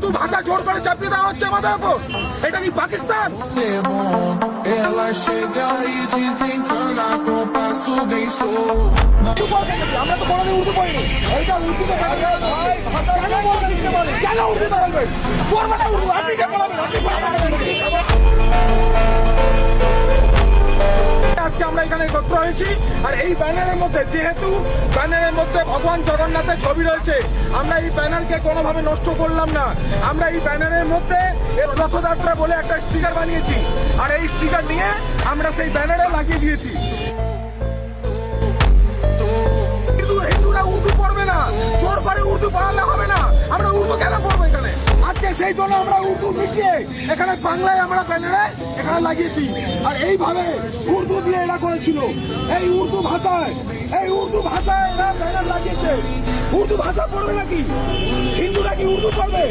উর্দু ভাষা জোর করে চাপিয়ে দেওয়া হচ্ছে আমাদের উপর। এটা কি পাকিস্তান? আমরা তো কোনোদিন উর্দু পড়িনি। এইটা উর্দু তো কেন উর্দু বলবেন? পড়বে না উর্দু, আপনি কে পড়াবেন? আজকে আমরা এখানে একত্র হয়েছি, আর এই ব্যানারের মধ্যে, যেহেতু ব্যানারের মধ্যে ভগবান জগন্নাথের ছবি রয়েছে, আমরা এই ব্যানারকে কোনোভাবে নষ্ট করলাম না। আমরা এই ব্যানারের মধ্যে রথযাত্রা বলে একটা স্টিকার বানিয়েছি, আর এই স্টিকার নিয়ে আমরা সেই ব্যানারে লাগিয়ে দিয়েছি। হিন্দুরা উর্দু পড়বে না, জোর করে উর্দু পড়ালে হবে না। আমরা উর্দু কেন পড়বো এখানে? আজকে সেই জন্য আমরা উর্দু মিটিয়ে এখানে বাংলায় আমরা ব্যানারে এখানে লাগিয়েছি। আর এইভাবে উর্দু দিয়ে এরা করেছিল, এই উর্দু ভাষায় এরা ব্যানার লাগিয়েছে। উর্দু ভাষা পড়বে নাকি? হিন্দুরা কি উর্দু পড়বে?